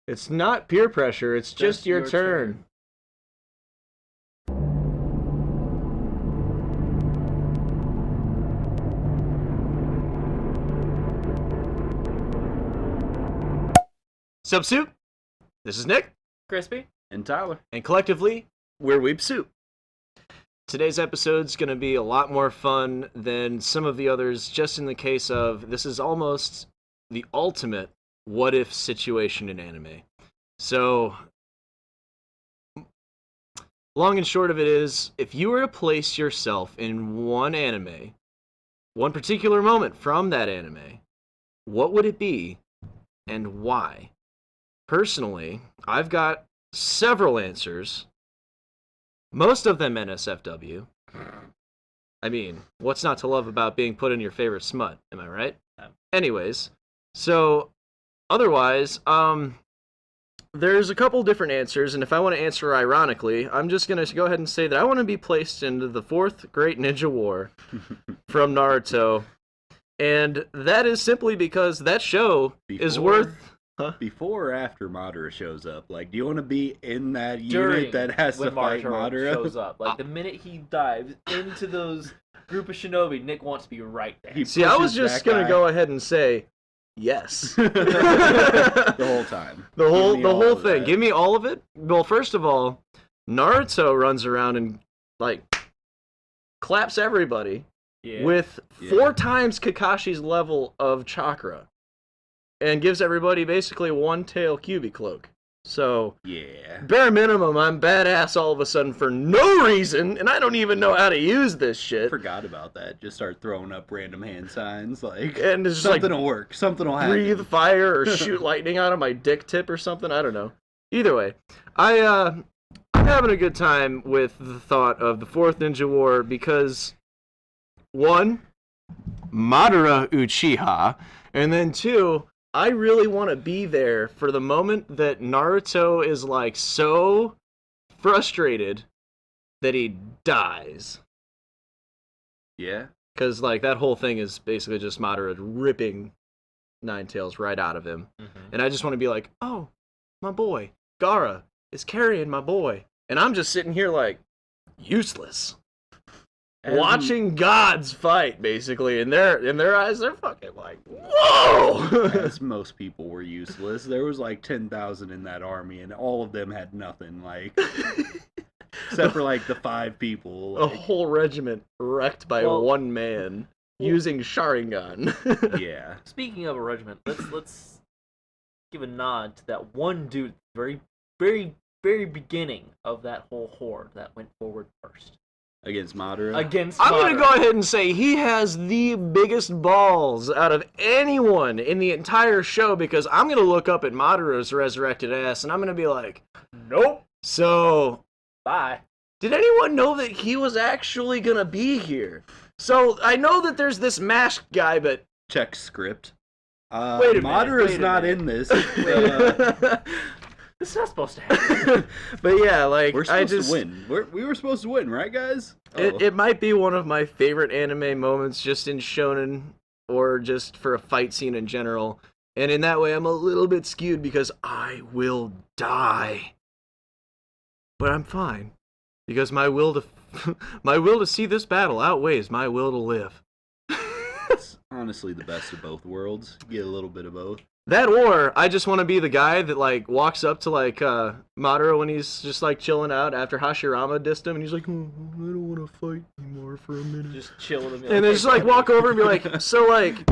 It's not peer pressure, it's just your turn. Sup, Soup? This is Nick. Crispy. And Tyler. And collectively, we're Weeb Soup. Today's episode's going to be a lot more fun than some of the others, just in the case of this is almost the ultimate what-if situation in anime. So, long and short of it is, if you were to place yourself in one anime, one particular moment from that anime, what would it be and why? Personally, I've got several answers, most of them NSFW. I mean, what's not to love about being put in your favorite smut, am I right? Anyways, so otherwise, there's a couple different answers, and if I want to answer ironically, I'm just going to go ahead and say that I want to be placed into the Fourth Great Ninja War from Naruto, and that is simply because that show is worth... Huh? Before or after Madara shows up? Like, do you want to be in that unit that has to fight Madara? Shows up. Like, the minute he dives into those group of shinobi, Nick wants to be right there. See, I was just going to go ahead and say yes. The whole time. The whole thing. Give me all of it. Well, first of all, Naruto runs around and, like, claps everybody with 4 times Kakashi's level of chakra. And gives everybody basically a one-tail Kyuubi cloak. So, bare minimum, I'm badass all of a sudden for no reason, and I don't even know how to use this shit. Forgot about that. Just start throwing up random hand signs, like, and it's something like, will work. Something will happen. Breathe fire or shoot lightning out of my dick tip or something. I don't know. Either way, I'm having a good time with the thought of the Fourth Ninja War because, 1, Madara Uchiha, and then 2, I really want to be there for the moment that Naruto is, like, so frustrated that he dies. Yeah. Because, like, that whole thing is basically just Madara ripping Nine Tails right out of him. Mm-hmm. And I just want to be like, oh, my boy, Gaara is carrying my boy. And I'm just sitting here, like, useless. Watching gods fight, basically, in their eyes, they're fucking like, whoa! As most people were useless. There was like 10,000 in that army, and all of them had nothing, like, except for like the 5 people. Like, a whole regiment wrecked by one man using Sharingan. Yeah. Speaking of a regiment, let's give a nod to that one dude, very, very, very beginning of that whole horde that went forward first. Against Madara? I'm going to go ahead and say he has the biggest balls out of anyone in the entire show because I'm going to look up at Madara's resurrected ass and I'm going to be like, nope. So, bye. Did anyone know that he was actually going to be here? So, I know that there's this masked guy, but... Check script. Wait a minute. Madara's not in this. This is not supposed to happen. But yeah, like, we're supposed to win. We were supposed to win, right, guys? It might be one of my favorite anime moments just in shonen or just for a fight scene in general. And in that way, I'm a little bit skewed because I will die. But I'm fine because my will to see this battle outweighs my will to live. It's honestly the best of both worlds. You get a little bit of both. That or I just want to be the guy that, like, walks up to, like, Madara when he's just, like, chilling out after Hashirama dissed him, and he's like, oh, I don't want to fight anymore for a minute. Just chilling him. And then just, like, walk over and be like, so, like,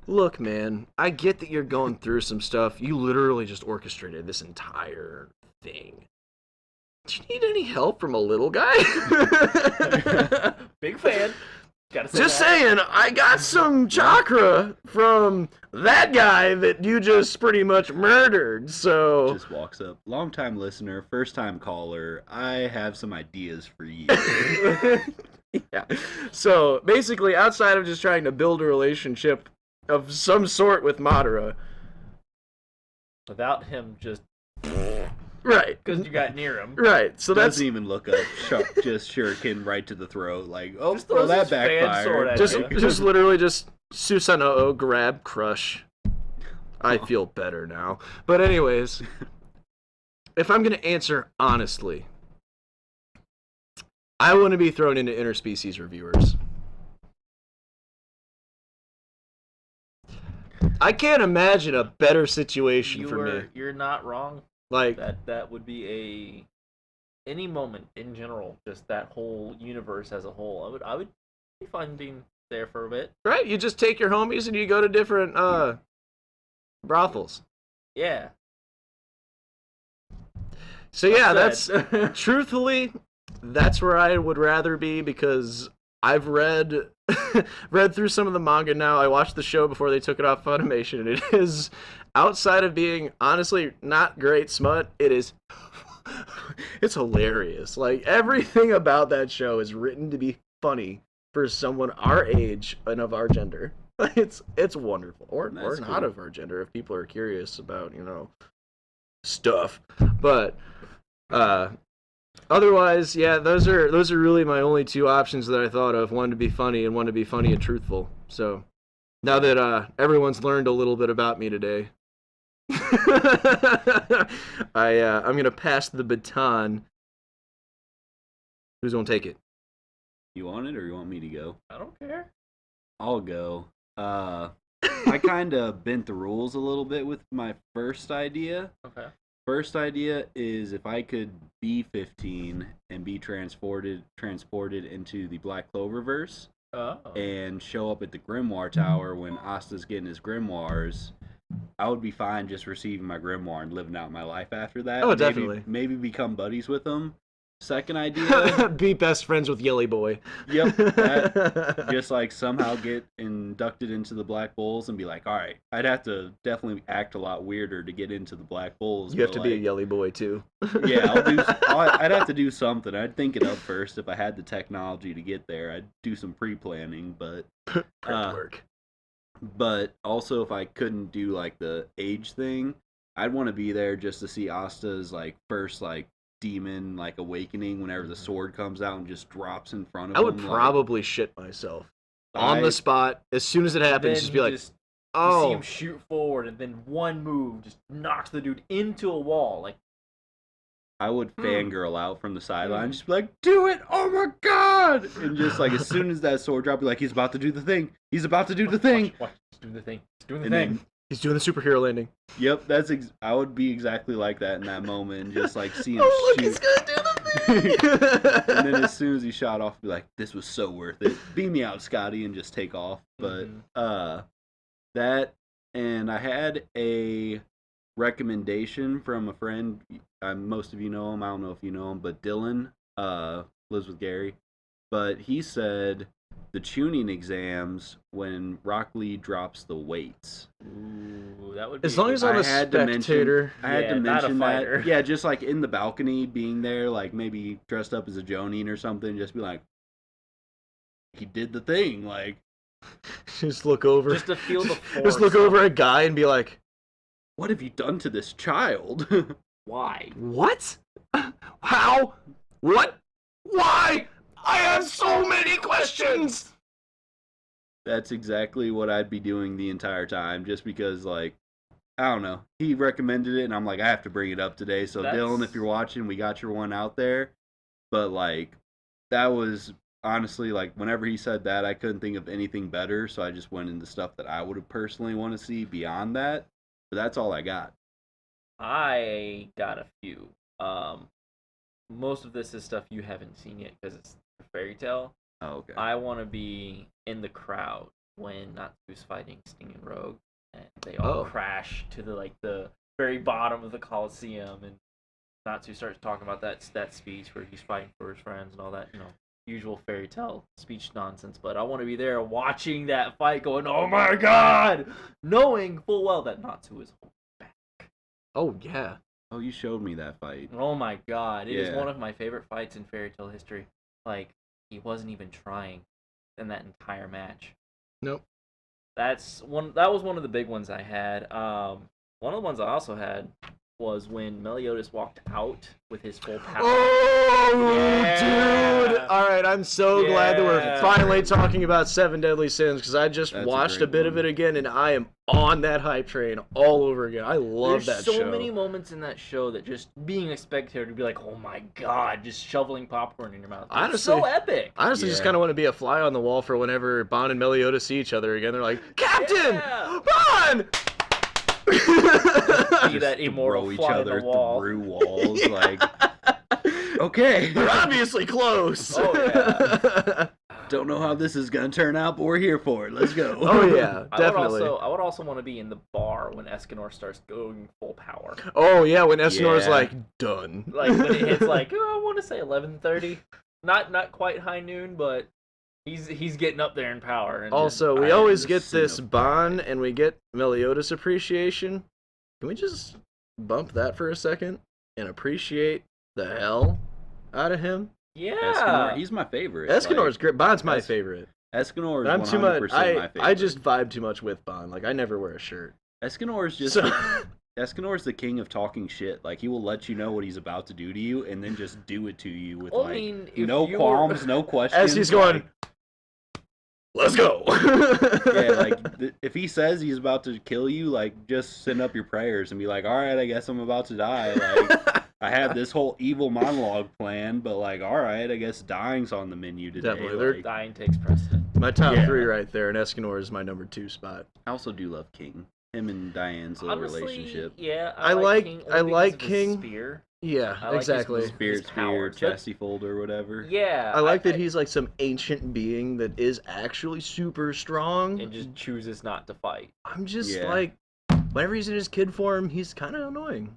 look, man, I get that you're going through some stuff. You literally just orchestrated this entire thing. Do you need any help from a little guy? Big fan. Just saying, I got some chakra from that guy that you just pretty much murdered, so... Just walks up. Long-time listener, first-time caller, I have some ideas for you. Yeah. So, basically, outside of just trying to build a relationship of some sort with Madara... Without him just... Right. Because you got near him. Right. So doesn't even look up. Just shuriken right to the throat. Like, oh, just throws that his fan sword backfired. at just literally just Susanoo, grab, crush. I feel better now. But anyways, if I'm going to answer honestly, I want to be thrown into interspecies reviewers. I can't imagine a better situation for me. You're not wrong. Like That would be any moment in general, just that whole universe as a whole. I would be fine being there for a bit. right, you just take your homies and you go to different brothels. Yeah. So yeah, that's Upset. truthfully, that's where I would rather be because I've read read through some of the manga now. I watched the show before they took it off Funimation, and it is, outside of being honestly not great smut, it is it's hilarious. Like everything about that show is written to be funny for someone our age and of our gender. It's wonderful, or That's not cool. of our gender if people are curious about stuff, but otherwise, yeah, those are really my only two options that I thought of. One to be funny and one to be funny and truthful. So now that everyone's learned a little bit about me today, I'm gonna pass the baton. Who's gonna take it? You want it or you want me to go? I don't care. I'll go. I kind of bent the rules a little bit with my first idea. Okay. First idea is if I could be 15 and be transported into the Black Cloververse Oh. and show up at the Grimoire Tower when Asta's getting his grimoires, I would be fine just receiving my grimoire and living out my life after that. Oh, definitely. Maybe become buddies with him. Second idea, Be best friends with Yelly Boy. Yep, just like somehow get inducted into the Black Bulls and be like, all right, I'd have to definitely act a lot weirder to get into the Black Bulls. You have to be a Yelly Boy too. Yeah, I'd have to do something. I'd think it up first. If I had the technology to get there, I'd do some pre-planning, but Prep work. But also, if I couldn't do like the age thing, I'd want to be there just to see Asta's like first like demon like awakening whenever the sword comes out and just drops in front of I would him. probably shit myself on the spot as soon as it happens. Just be like, you see oh, him shoot forward, and then one move just knocks the dude into a wall. Like, I would fangirl out from the sideline, just be like, "Do it! Oh my god!" And just like as soon as that sword dropped, be like, "He's about to do the thing. He's about to do the thing." Watch, he's doing the thing. He's doing the And thing. then, he's doing the superhero landing. yep, I would be exactly like that in that moment, and just like see him Oh, look, shoot. he's gonna do the thing. And then as soon as he shot off, be like, "This was so worth it. Beam me out, Scotty," and just take off. But that, and I had a recommendation from a friend. Most of you know him. I don't know if you know him, but Dylan lives with Gary. But he said the tuning exams when Rock Lee drops the weights. Ooh, that would be As long as I'm a spectator. I had to Yeah, not a mention fighter. that. Yeah, just like in the balcony, being there, like maybe dressed up as a Jonin or something. Just be like, he did the thing. Like, Just look over. just to feel the force. Just look over a guy and be like, what have you done to this child? Why? what? How? What? Why? I have so many questions. That's exactly what I'd be doing the entire time, just because, like, I don't know. He recommended it, and I'm like, I have to bring it up today. So, Dylan, if you're watching, we got your one out there. But, like, that was honestly, like, whenever he said that, I couldn't think of anything better. So, I just went into stuff that I would have personally want to see beyond that. But that's all I got. I got a few. Most of this is stuff you haven't seen yet because it's a fairy tale. Oh, okay. I want to be in the crowd when Natsu's fighting Sting and Rogue, and they all crash to the very bottom of the Coliseum, and Natsu starts talking about that speech where he's fighting for his friends and all that, usual fairy tale speech nonsense. But I want to be there watching that fight, going, "Oh my god!" knowing full well that Natsu is holding back. Oh, yeah. Oh, you showed me that fight. Oh my god, it is Yeah. one of my favorite fights in fairy tale history. Like, he wasn't even trying in that entire match. Nope. That was one of the big ones I had. One of the ones I also had was when Meliodas walked out with his full power. Oh, Yeah. dude! All right, I'm so glad that we're finally talking about Seven Deadly Sins because I just watched a bit of it again and I am on that hype train all over again. I love that show. There's so many moments in that show that just being a spectator to be like, oh my god, just shoveling popcorn in your mouth. It's so epic. I honestly just kind of want to be a fly on the wall for whenever Bon and Meliodas see each other again. They're like, Captain! Bon! Be that immortal each fly other on the wall. through walls, like, okay. They're obviously close. Oh, yeah. Don't know how this is going to turn out, but we're here for it. Let's go. Oh, yeah, definitely. I would also want to be in the bar when Escanor starts going full power. Oh, yeah, when Escanor's like, done. Like, when it hits, like, I want to say 11:30. Not quite high noon, but he's getting up there in power. And also, we always get this Bon and we get Meliodas appreciation. Can we just bump that for a second and appreciate the hell out of him? Yeah. Escanor, he's my favorite. Escanor's great. Bon's my favorite. Escanor is I'm 100% too much. my favorite. I just vibe too much with Bon. Like, I never wear a shirt. Escanor is just... Escanor's the king of talking shit. Like, he will let you know what he's about to do to you and then just do it to you with, no qualms, no questions. As he's going, let's go. Yeah, like, if he says he's about to kill you, like, just send up your prayers and be like, all right, I guess I'm about to die. Like, I had this whole evil monologue planned, but, like, all right, I guess dying's on the menu today. Definitely. Like, dying takes precedent. My top 3 right there, and Escanor is my number 2 spot. I also do love King. Him and Diane's little relationship. Yeah, I like King. Spear. Yeah, exactly. Spirit spear, chassis folder, or whatever. Yeah. I like that he's like some ancient being that is actually super strong. And just chooses not to fight. I'm just like, whenever he's in his kid form, he's kind of annoying.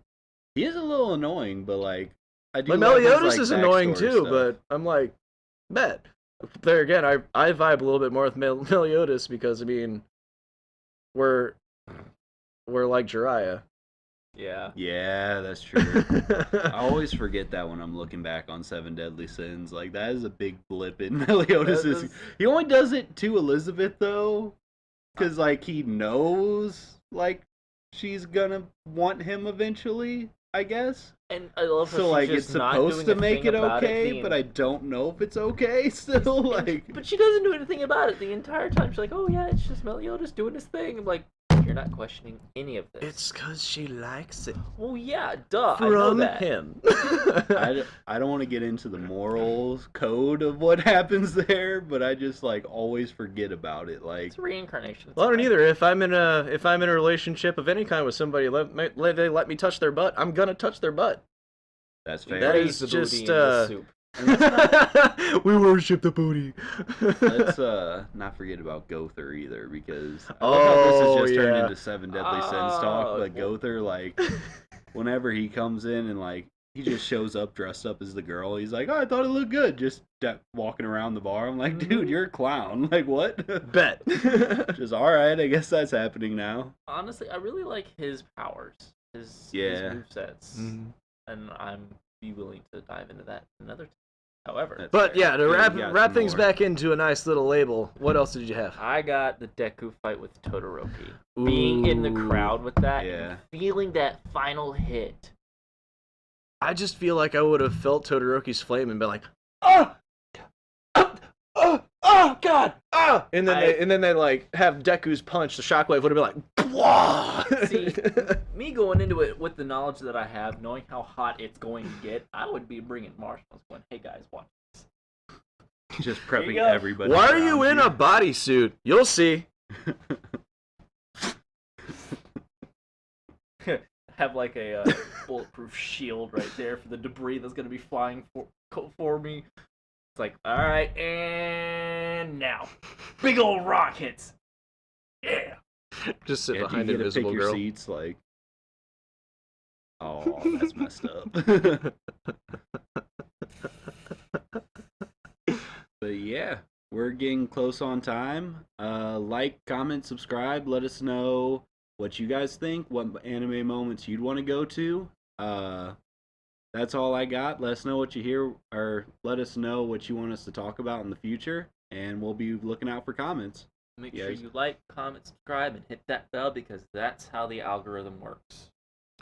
He is a little annoying, but like, I do. Like Meliodas is annoying too, but I'm like, bet. There again, I vibe a little bit more with Meliodas because, I mean, we're like Jiraiya. Yeah. Yeah, that's true. I always forget that when I'm looking back on Seven Deadly Sins. Like, that is a big blip in Meliodas'. He only does it to Elizabeth, though, because, like, he knows, like, she's gonna want him eventually, I guess. And I love how so, like, it's supposed to make it okay, but I don't know if it's okay still. Like, but she doesn't do anything about it the entire time. She's like, oh, yeah, it's just Meliodas doing his thing. I'm like, you're not questioning any of this. It's because she likes it. Well, yeah, duh. From I know that. him. I don't want to get into the morals code of what happens there, but I just like always forget about it. Like, it's reincarnation. Well, I don't either. If I'm in a relationship of any kind with somebody, they let me touch their butt, I'm gonna touch their butt. That's fair. That is just soup. we worship the booty. Let's not forget about Gother either, because I love how this has just turned into Seven Deadly Sins talk. But Gother, like, whenever he comes in and like he just shows up dressed up as the girl, he's like, "Oh, I thought it looked good," just walking around the bar. I'm like, dude, you're a clown. Like, what? Bet. Just all right. I guess that's happening now. Honestly, I really like his powers, his movesets, and I'm be willing to dive into that another time. However, but yeah, to wrap things back into a nice little label, what else did you have? I got the Deku fight with Todoroki. Being in the crowd with that, and feeling that final hit. I just feel like I would have felt Todoroki's flame and been like, oh, God, oh, and then they like have Deku's punch. The shockwave would have been like, blah. See, me going into it with the knowledge that I have, knowing how hot it's going to get, I would be bringing marshmallows. Going, hey guys, watch this. Just prepping everybody. Why are you in a bodysuit? You'll see. Have like a bulletproof shield right there for the debris that's going to be flying for me. It's like, all right, and now, big old rock hits. Yeah. Just sit behind an invisible girl. Seats, like, oh, that's messed up. But yeah, we're getting close on time. Like, comment, subscribe. Let us know what you guys think. What anime moments you'd want to go to. That's all I got. Let us know what you hear, or let us know what you want us to talk about in the future, and we'll be looking out for comments. Make sure you like, comment, subscribe, and hit that bell, because that's how the algorithm works.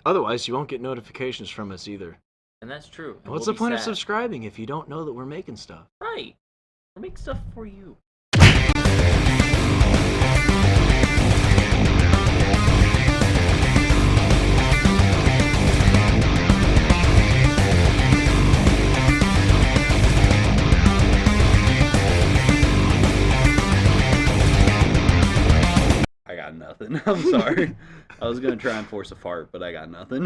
Otherwise, you won't get notifications from us either. And that's true. And What's we'll the point of sad. subscribing if you don't know that we're making stuff? Right. We'll make stuff for you. I got nothing. I'm sorry. I was gonna try and force a fart, but I got nothing.